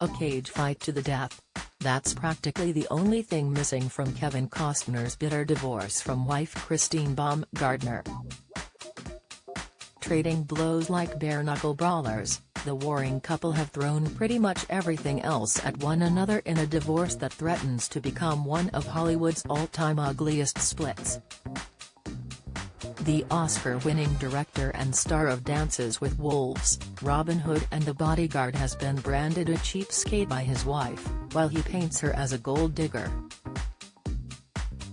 A cage fight to the death. That's practically the only thing missing from Kevin Costner's bitter divorce from wife Christine Baumgartner. Trading blows like bare-knuckle brawlers, the warring couple have thrown pretty much everything else at one another in a divorce that threatens to become one of Hollywood's all-time ugliest splits. The Oscar-winning director and star of Dances with Wolves, Robin Hood and The Bodyguard has been branded a cheapskate by his wife, while he paints her as a gold digger.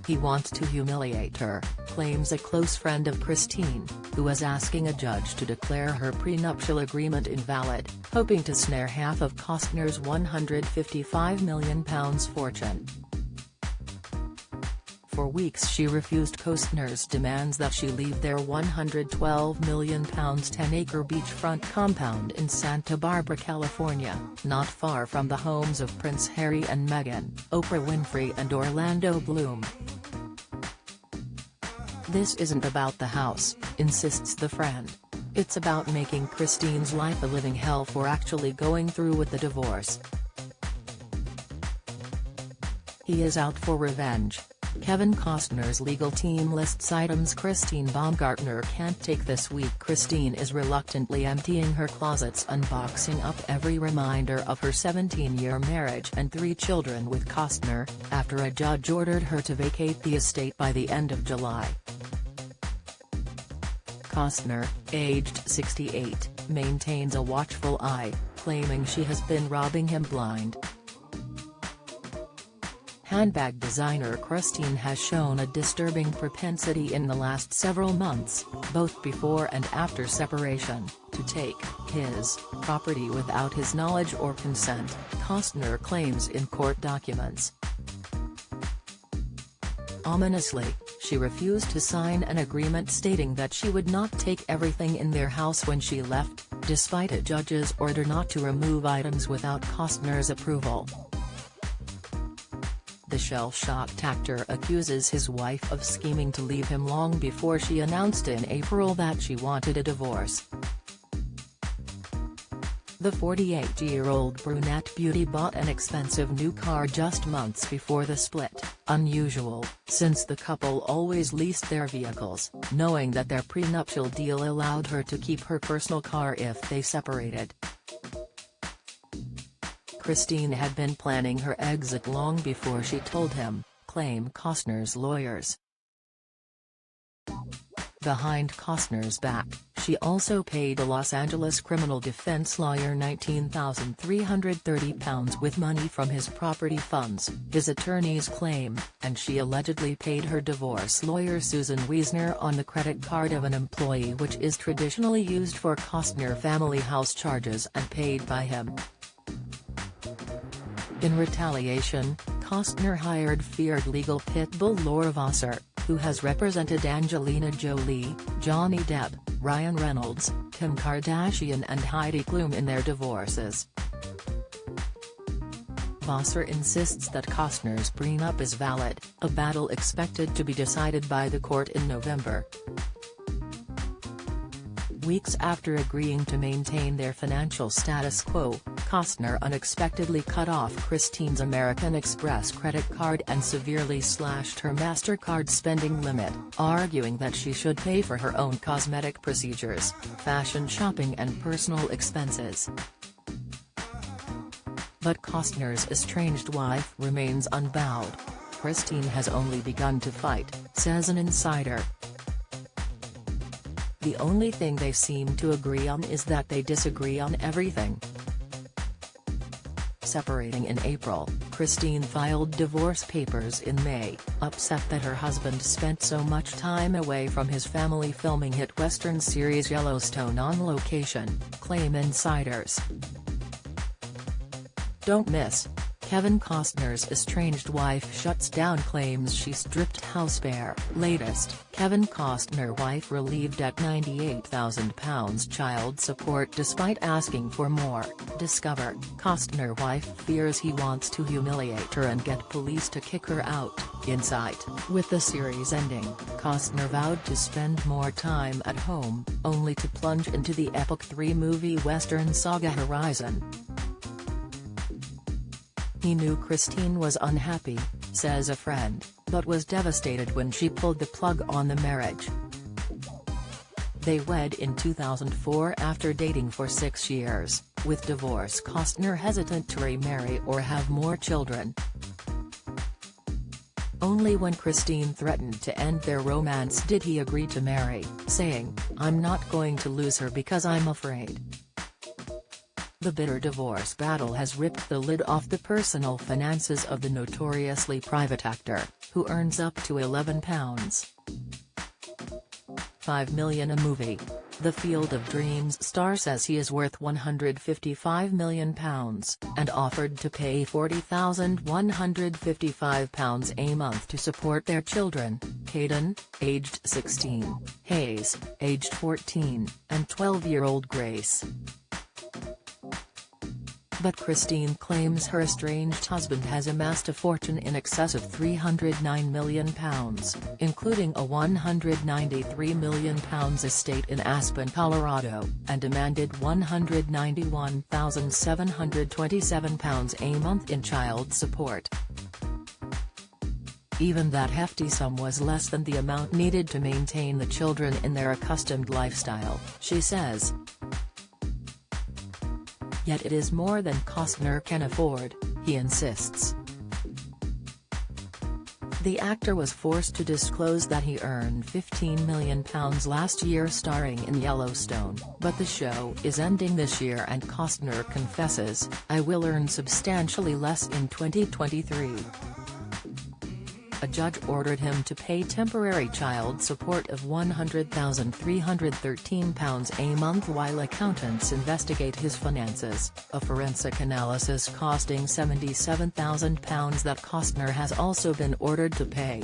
He wants to humiliate her, claims a close friend of Christine, who is asking a judge to declare her prenuptial agreement invalid, hoping to snare half of Costner's £155 million fortune. For weeks she refused Costner's demands that she leave their £112 million 10-acre beachfront compound in Santa Barbara, California, not far from the homes of Prince Harry and Meghan, Oprah Winfrey and Orlando Bloom. "This isn't about the house," insists the friend. "It's about making Christine's life a living hell for actually going through with the divorce." He is out for revenge. Kevin Costner's legal team lists items Christine Baumgartner can't take this week. Christine is reluctantly emptying her closets, unboxing up every reminder of her 17-year marriage and 3 children with Costner, after a judge ordered her to vacate the estate by the end of July. Costner, aged 68, maintains a watchful eye, claiming she has been robbing him blind. Handbag designer Christine has shown a disturbing propensity in the last several months, both before and after separation, to take his property without his knowledge or consent, Costner claims in court documents. Ominously, she refused to sign an agreement stating that she would not take everything in their house when she left, despite a judge's order not to remove items without Costner's approval. The shell-shocked actor accuses his wife of scheming to leave him long before she announced in April that she wanted a divorce. The 48-year-old brunette beauty bought an expensive new car just months before the split, unusual, since the couple always leased their vehicles, knowing that their prenuptial deal allowed her to keep her personal car if they separated. Christine had been planning her exit long before she told him, claim Costner's lawyers. Behind Costner's back, she also paid a Los Angeles criminal defense lawyer £19,330 with money from his property funds, his attorneys claim, and she allegedly paid her divorce lawyer Susan Wiesner on the credit card of an employee, which is traditionally used for Costner family house charges and paid by him. In retaliation, Costner hired feared legal pit bull Laura Wasser, who has represented Angelina Jolie, Johnny Depp, Ryan Reynolds, Kim Kardashian and Heidi Klum in their divorces. Wasser insists that Costner's prenup is valid, a battle expected to be decided by the court in November. Weeks after agreeing to maintain their financial status quo, Costner unexpectedly cut off Christine's American Express credit card and severely slashed her MasterCard spending limit, arguing that she should pay for her own cosmetic procedures, fashion shopping and personal expenses. But Costner's estranged wife remains unbowed. Christine has only begun to fight, says an insider. The only thing they seem to agree on is that they disagree on everything. Separating in April, Christine filed divorce papers in May, upset that her husband spent so much time away from his family filming hit Western series Yellowstone on location, claim insiders. Don't miss: Kevin Costner's estranged wife shuts down claims she stripped house bare. Latest, Kevin Costner wife relieved at £98,000 child support despite asking for more. Discover, Costner wife fears he wants to humiliate her and get police to kick her out. Insight, with the series ending, Costner vowed to spend more time at home, only to plunge into the epic 3-movie Western saga Horizon. He knew Christine was unhappy, says a friend, but was devastated when she pulled the plug on the marriage. They wed in 2004 after dating for 6 years, with divorce Costner hesitant to remarry or have more children. Only when Christine threatened to end their romance did he agree to marry, saying, "I'm not going to lose her because I'm afraid." The bitter divorce battle has ripped the lid off the personal finances of the notoriously private actor, who earns up to £11.5 million a movie. The Field of Dreams star says he is worth £155 million, and offered to pay £40,155 a month to support their children, Caden, aged 16, Hayes, aged 14, and 12-year-old Grace. But Christine claims her estranged husband has amassed a fortune in excess of £309 million, including a £193 million estate in Aspen, Colorado, and demanded £191,727 a month in child support. Even that hefty sum was less than the amount needed to maintain the children in their accustomed lifestyle, she says. Yet it is more than Costner can afford, he insists. The actor was forced to disclose that he earned £15 million last year starring in Yellowstone, but the show is ending this year and Costner confesses, "I will earn substantially less in 2023. A judge ordered him to pay temporary child support of £100,313 a month while accountants investigate his finances, a forensic analysis costing £77,000 that Costner has also been ordered to pay.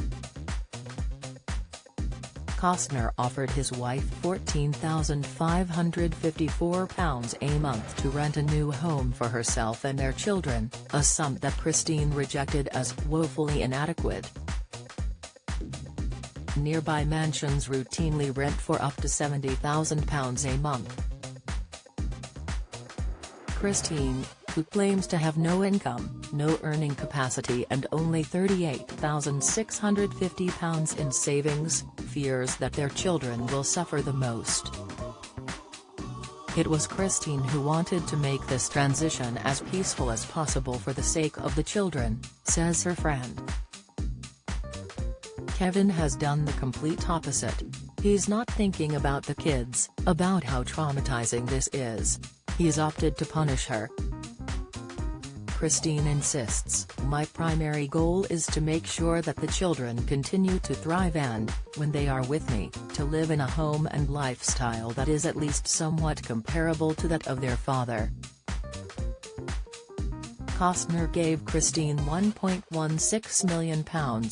Costner offered his wife £14,554 a month to rent a new home for herself and their children, a sum that Christine rejected as woefully inadequate. Nearby mansions routinely rent for up to £70,000 a month. Christine, who claims to have no income, no earning capacity and only £38,650 in savings, fears that their children will suffer the most. It was Christine who wanted to make this transition as peaceful as possible for the sake of the children, says her friend. Kevin has done the complete opposite. He's not thinking about the kids, about how traumatizing this is. He's opted to punish her. Christine insists, "My primary goal is to make sure that the children continue to thrive and, when they are with me, to live in a home and lifestyle that is at least somewhat comparable to that of their father." Costner gave Christine £1.16 million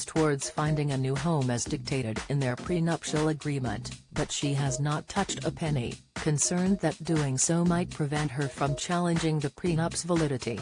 towards finding a new home as dictated in their prenuptial agreement, but she has not touched a penny, concerned that doing so might prevent her from challenging the prenup's validity.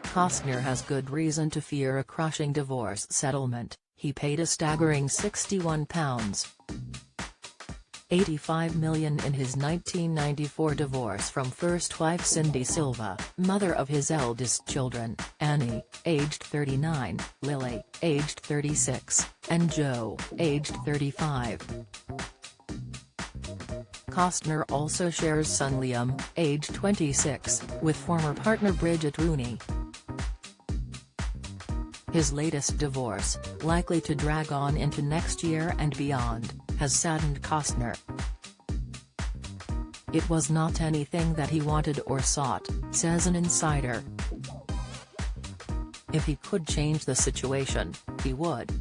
Costner has good reason to fear a crushing divorce settlement. He paid a staggering £61.85 million in his 1994 divorce from first wife Cindy Silva, mother of his eldest children, Annie, aged 39, Lily, aged 36, and Joe, aged 35. Costner also shares son Liam, aged 26, with former partner Bridget Rooney. His latest divorce, likely to drag on into next year and beyond, has saddened Costner. "It was not anything that he wanted or sought," says an insider. "If he could change the situation, he would.